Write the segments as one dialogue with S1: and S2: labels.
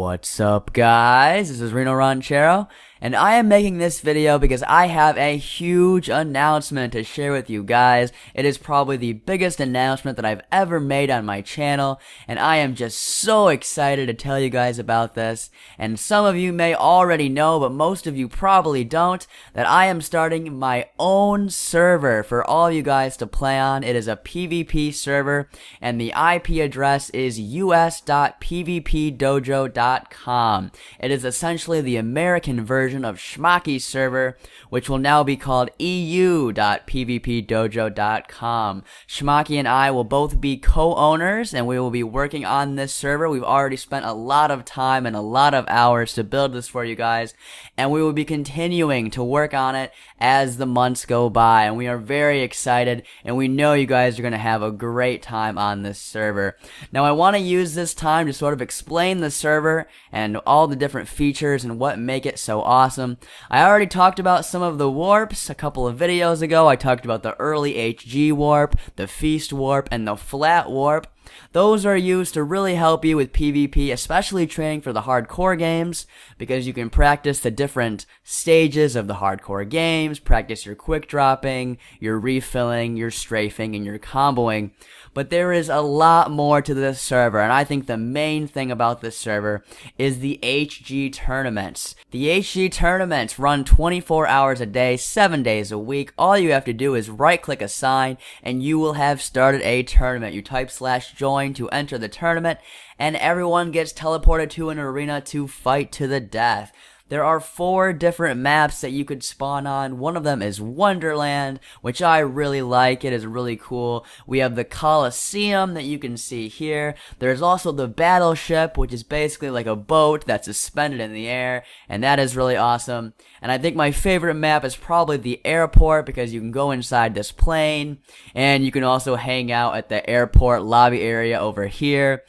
S1: What's up, guys? This is rinoranchero, and I am making this video because I have a huge announcement to share with you guys. It is probably the biggest announcement that I've ever made on my channel, and I am just so excited to tell you guys about this. And some of you may already know, but most of you probably don't, that I am starting my own server for all you guys to play on. It is a PvP server, and the IP address is us.pvpdojo.com. It is essentially the American version of Schmacky's server, which will now be called eu.pvpdojo.com. Schmacky and I will both be co-owners, and we will be working on this server. We've already spent a lot of time and a lot of hours to build this for you guys, and we will be continuing to work on it as the months go by, and we are very excited, and we know you guys are going to have a great time on this server. Now, I want to use this time to sort of explain the server and all the different features and what make it so awesome. I already talked about some of the warps a couple of videos ago. I talked about the early HG warp, the feast warp, and the flat warp. Those are used to really help you with PvP, especially training for the hardcore games, because you can practice the different stages of the hardcore games, practice your quick dropping, your refilling, your strafing, and your comboing. But there is a lot more to this server, and I think the main thing about this server is the HG tournaments. The HG tournaments run 24 hours a day, 7 days a week. All you have to do is right-click assign, and you will have started a tournament. You type /join to enter the tournament, and everyone gets teleported to an arena to fight to the death. There are 4 different maps that you could spawn on. One of them is Wonderland, which I really like. It is really cool. We have the Coliseum that you can see here. There's also the Battleship, which is basically like a boat that's suspended in the air, and that is really awesome. And I think my favorite map is probably the airport, because you can go inside this plane, and you can also hang out at the airport lobby area over here.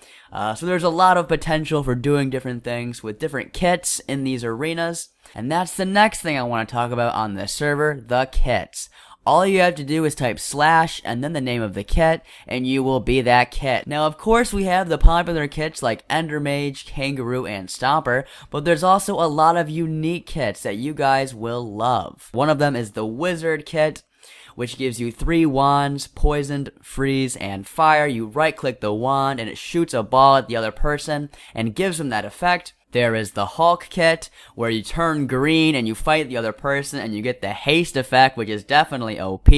S1: So there's a lot of potential for doing different things with different kits in these arenas. And that's the next thing I want to talk about on this server, the kits. All you have to do is type / and then the name of the kit, and you will be that kit. Now, of course, we have the popular kits like Ender Mage, Kangaroo, and Stomper, but there's also a lot of unique kits that you guys will love. One of them is the Wizard kit, which gives you 3 wands, poisoned, freeze, and fire. You right-click the wand, and it shoots a ball at the other person and gives them that effect. There is the Hulk kit, where you turn green and you fight the other person, and you get the haste effect, which is definitely OP.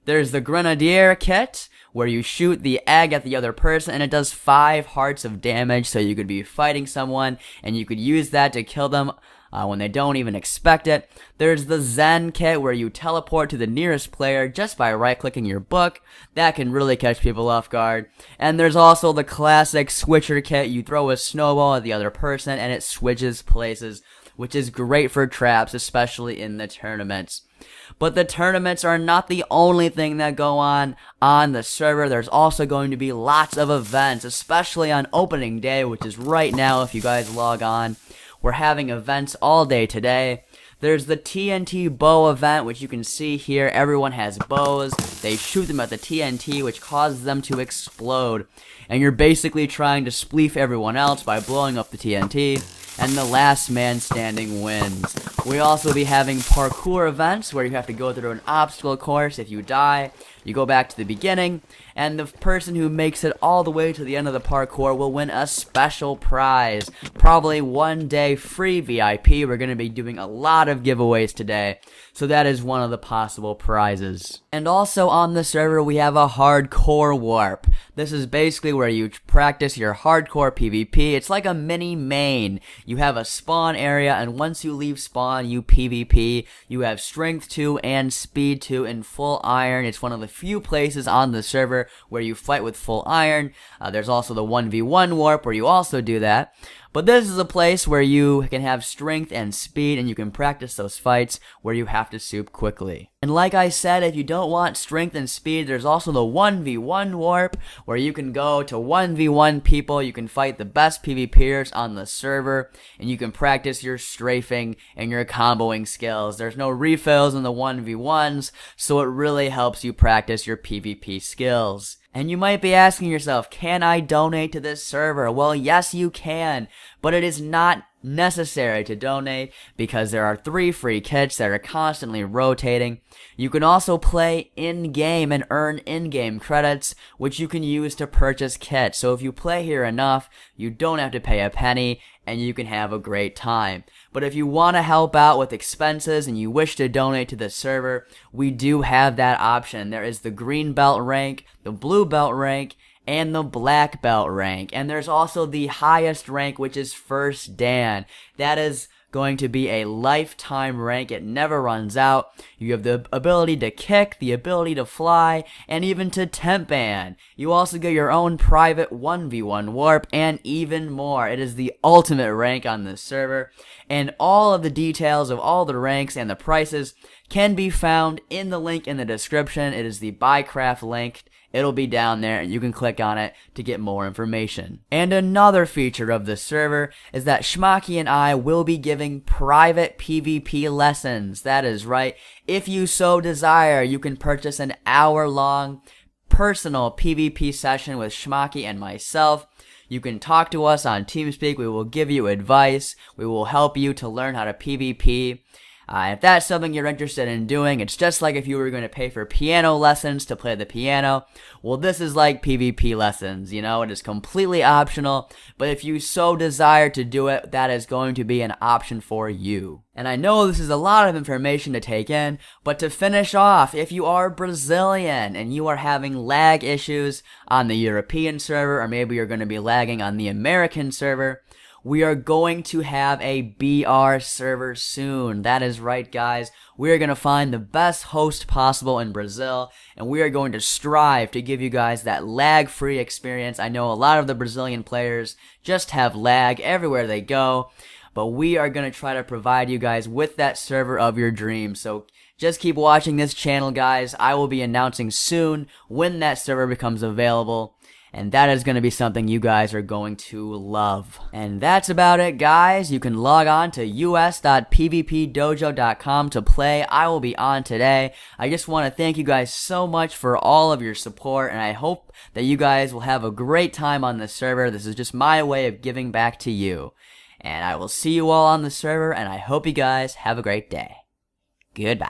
S1: There's the Grenadier kit, where you shoot the egg at the other person, and it does 5 hearts of damage, so you could be fighting someone, and you could use that to kill them when they don't even expect it. There's the Zen kit, where you teleport to the nearest player just by right-clicking your book. That can really catch people off guard. And there's also the classic Switcher kit. You throw a snowball at the other person, and it switches places, which is great for traps, especially in the tournaments. But the tournaments are not the only thing that go on the server. There's also going to be lots of events, especially on opening day, which is right now if you guys log on. We're having events all day today. There's the TNT bow event, which you can see here. Everyone has bows. They shoot them at the TNT, which causes them to explode. And you're basically trying to spleef everyone else by blowing up the TNT. And the last man standing wins. We'll also be having parkour events, where you have to go through an obstacle course. If you die, you go back to the beginning, and the person who makes it all the way to the end of the parkour will win a special prize. Probably 1 day free VIP. We're going to be doing a lot of giveaways today, so that is one of the possible prizes. And also on the server, we have a hardcore warp. This is basically where you practice your hardcore PvP. It's like a mini main. You have a spawn area, and once you leave spawn, you PvP. You have strength 2 and speed 2 in full iron. It's one of the few places on the server where you fight with full iron. There's also the 1v1 warp, where you also do that. But this is a place where you can have strength and speed, and you can practice those fights where you have to soup quickly. And like I said, if you don't want strength and speed, there's also the 1v1 warp, where you can go to 1v1 people. You can fight the best PvPers on the server, and you can practice your strafing and your comboing skills. There's no refills in the 1v1s, so it really helps you practice your PvP skills. And you might be asking yourself, can I donate to this server? Well, yes, you can, but it is not necessary to donate because there are 3 free kits that are constantly rotating. You can also play in-game and earn in-game credits, which you can use to purchase kits. So if you play here enough, you don't have to pay a penny and you can have a great time. But if you want to help out with expenses and you wish to donate to the server, we do have that option. There is the green belt rank, the blue belt rank, and the black belt rank. And there's also the highest rank, which is first Dan. That is going to be a lifetime rank. It never runs out. You have the ability to kick, the ability to fly, and even to temp ban. You also get your own private 1v1 warp and even more. It is the ultimate rank on this server, and all of the details of all the ranks and the prices can be found in the link in the description. It is the Buycraft link. It'll be down there and you can click on it to get more information. And another feature of the server is that Schmacky and I will be giving private PvP lessons. That is right. If you so desire, you can purchase an hour-long personal PvP session with Schmacky and myself. You can talk to us on TeamSpeak. We will give you advice. We will help you to learn how to PvP. If that's something you're interested in doing, it's just like if you were going to pay for piano lessons to play the piano. Well, this is like PvP lessons, you know, it is completely optional, but if you so desire to do it, that is going to be an option for you. And I know this is a lot of information to take in, but to finish off, if you are Brazilian and you are having lag issues on the European server, or maybe you're going to be lagging on the American server, we are going to have a BR server soon. That is right, guys. We are going to find the best host possible in Brazil, and we are going to strive to give you guys that lag-free experience. I know a lot of the Brazilian players just have lag everywhere they go, but we are going to try to provide you guys with that server of your dreams. So just keep watching this channel, guys. I will be announcing soon when that server becomes available. And that is going to be something you guys are going to love. And that's about it, guys. You can log on to us.pvpdojo.com to play. I will be on today. I just want to thank you guys so much for all of your support, and I hope that you guys will have a great time on this server. This is just my way of giving back to you. And I will see you all on the server, and I hope you guys have a great day. Goodbye.